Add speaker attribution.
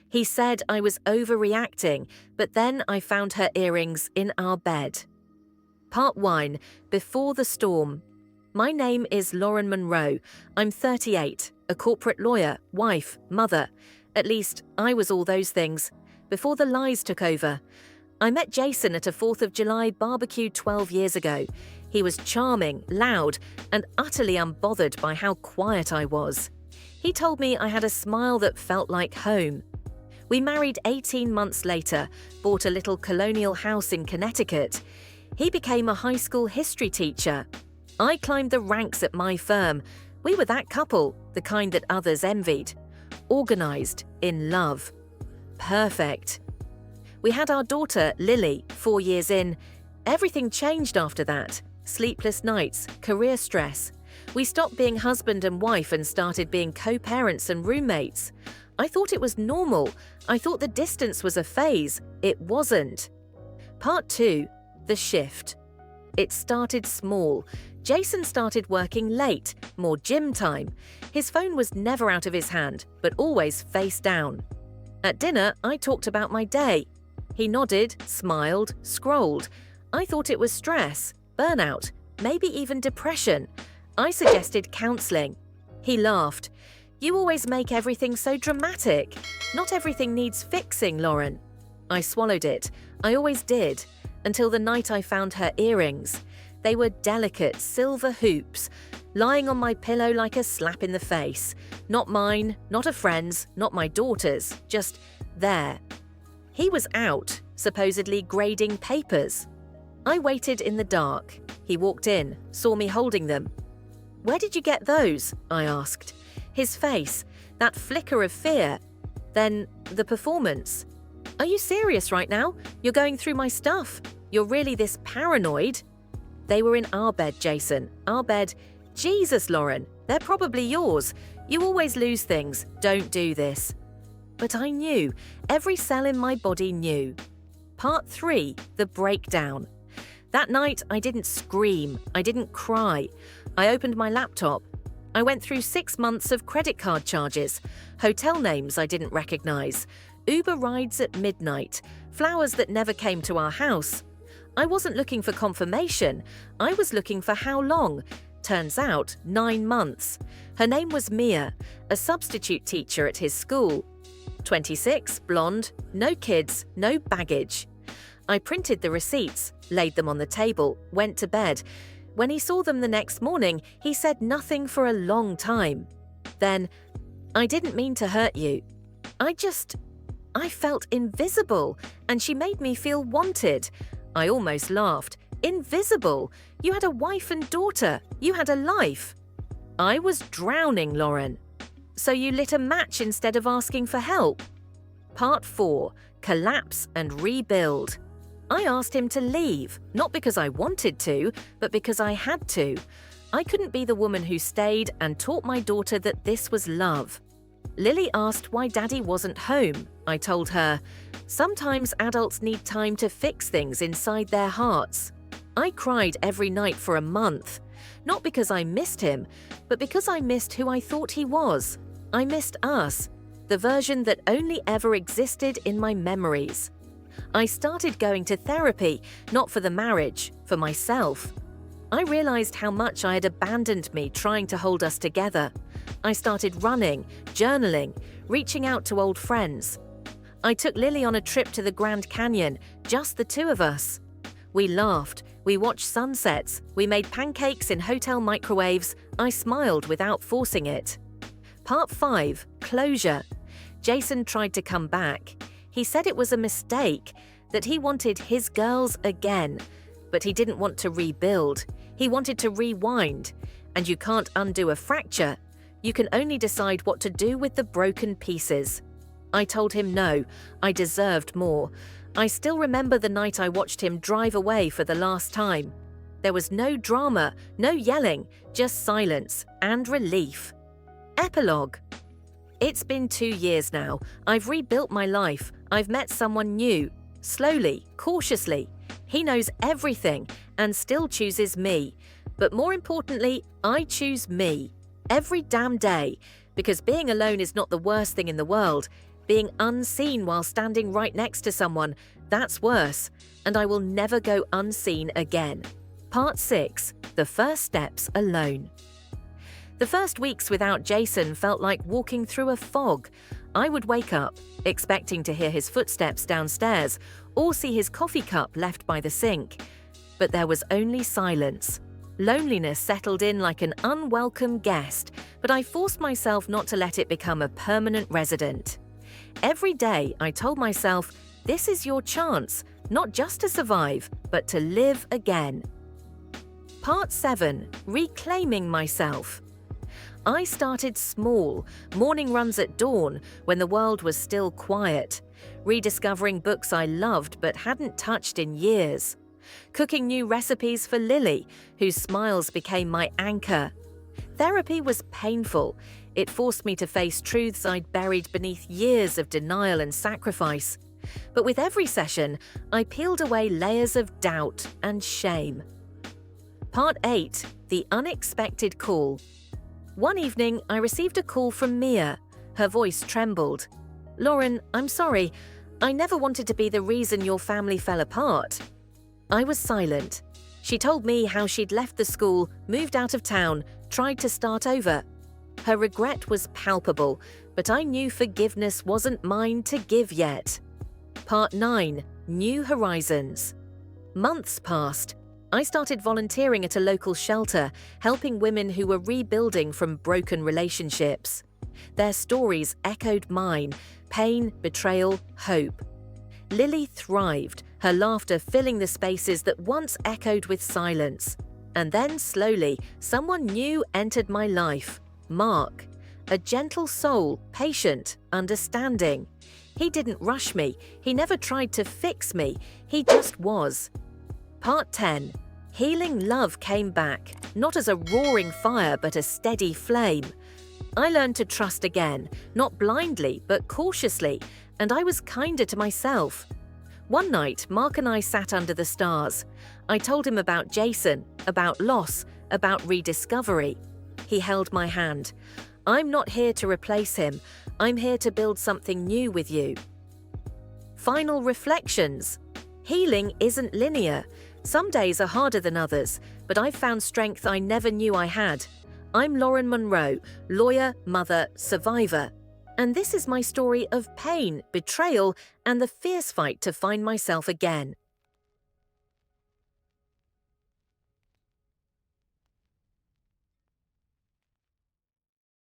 Speaker 1: He said I was overreacting, but then I found her earrings in our bed. Part 1. Before the Storm. My name is Lauren Monroe. I'm 38, a corporate lawyer, wife, mother. At least, I was all those things, before the lies took over. I met Jason at a 4th of July barbecue 12 years ago. He was charming, loud, and utterly unbothered by how quiet I was. He told me I had a smile that felt like home. We married 18 months later, bought a little colonial house in Connecticut. He became a high school history teacher. I climbed the ranks at my firm. We were that couple, the kind that others envied. Organized, in love. Perfect. We had our daughter, Lily, 4 years in. Everything changed after that. Sleepless nights, career stress. We stopped being husband and wife and started being co-parents and roommates. I thought it was normal. I thought the distance was a phase. It wasn't. Part 2. The shift. It started small. Jason started working late, more gym time. His phone was never out of his hand, but always face down. At dinner, I talked about my day. He nodded, smiled, scrolled. I thought it was stress, burnout, maybe even depression. I suggested counseling. He laughed. You always make everything so dramatic. Not everything needs fixing, Lauren. I swallowed it. I always did, until the night I found her earrings. They were delicate silver hoops, lying on my pillow like a slap in the face. Not mine, not a friend's, not my daughter's, just there. He was out, supposedly grading papers. I waited in the dark. He walked in, saw me holding them. Where did you get those? I asked. His face, that flicker of fear. Then the performance. Are you serious right now? You're going through my stuff. You're really this paranoid? They were in our bed, Jason. Our bed. Jesus, Lauren, they're probably yours. You always lose things. Don't do this. But I knew. Every cell in my body knew. Part 3. The breakdown. That night, I didn't scream. I didn't cry. I opened my laptop. I went through 6 months of credit card charges, hotel names I didn't recognize, Uber rides at midnight, flowers that never came to our house. I wasn't looking for confirmation. I was looking for how long. Turns out, 9 months. Her name was Mia, a substitute teacher at his school. 26, blonde, no kids, no baggage. I printed the receipts, laid them on the table, went to bed. When he saw them the next morning, he said nothing for a long time. Then, I didn't mean to hurt you. I felt invisible, and she made me feel wanted. I almost laughed. Invisible? You had a wife and daughter. You had a life. I was drowning, Lauren. So you lit a match instead of asking for help. Part 4. Collapse and rebuild. I asked him to leave, not because I wanted to, but because I had to. I couldn't be the woman who stayed and taught my daughter that this was love. Lily asked why Daddy wasn't home. I told her, sometimes adults need time to fix things inside their hearts. I cried every night for a month, not because I missed him, but because I missed who I thought he was. I missed us, the version that only ever existed in my memories. I started going to therapy, not for the marriage, for myself. I realized how much I had abandoned me trying to hold us together. I started running, journaling, reaching out to old friends. I took Lily on a trip to the Grand Canyon, just the two of us. We laughed, we watched sunsets, we made pancakes in hotel microwaves. I smiled without forcing it. Part 5. Closure. Jason tried to come back. He said it was a mistake, that he wanted his girls again. But he didn't want to rebuild. He wanted to rewind. And you can't undo a fracture. You can only decide what to do with the broken pieces. I told him no, I deserved more. I still remember the night I watched him drive away for the last time. There was no drama, no yelling, just silence and relief. Epilogue. It's been 2 years now. I've rebuilt my life. I've met someone new. Slowly, cautiously. He knows everything and still chooses me. But more importantly, I choose me. Every damn day. Because being alone is not the worst thing in the world. Being unseen while standing right next to someone, that's worse, and I will never go unseen again. Part 6. The First Steps Alone. The first weeks without Jason felt like walking through a fog. I would wake up, expecting to hear his footsteps downstairs or see his coffee cup left by the sink. But there was only silence. Loneliness settled in like an unwelcome guest, but I forced myself not to let it become a permanent resident. Every day I told myself, this is your chance, not just to survive, but to live again. Part 7. Reclaiming myself. I started small, morning runs at dawn when the world was still quiet, rediscovering books I loved but hadn't touched in years, cooking new recipes for Lily, whose smiles became my anchor. Therapy was painful. It forced me to face truths I'd buried beneath years of denial and sacrifice. But with every session, I peeled away layers of doubt and shame. Part 8. The Unexpected Call. One evening, I received a call from Mia. Her voice trembled. "Lauren, I'm sorry. I never wanted to be the reason your family fell apart." I was silent. She told me how she'd left the school, moved out of town, tried to start over. Her regret was palpable, but I knew forgiveness wasn't mine to give yet. Part 9. New Horizons. Months passed. I started volunteering at a local shelter, helping women who were rebuilding from broken relationships. Their stories echoed mine: pain, betrayal, hope. Lily thrived, her laughter filling the spaces that once echoed with silence. And then, slowly, someone new entered my life: Mark. A gentle soul, patient, understanding. He didn't rush me, he never tried to fix me, he just was. Part 10. Healing love came back, not as a roaring fire but a steady flame. I learned to trust again, not blindly but cautiously, and I was kinder to myself. One night, Mark and I sat under the stars. I told him about Jason, about loss, about rediscovery. He held my hand. "I'm not here to replace him. I'm here to build something new with you." Final reflections. Healing isn't linear. Some days are harder than others, but I've found strength I never knew I had. I'm Lauren Monroe, lawyer, mother, survivor. And this is my story of pain, betrayal, and the fierce fight to find myself again.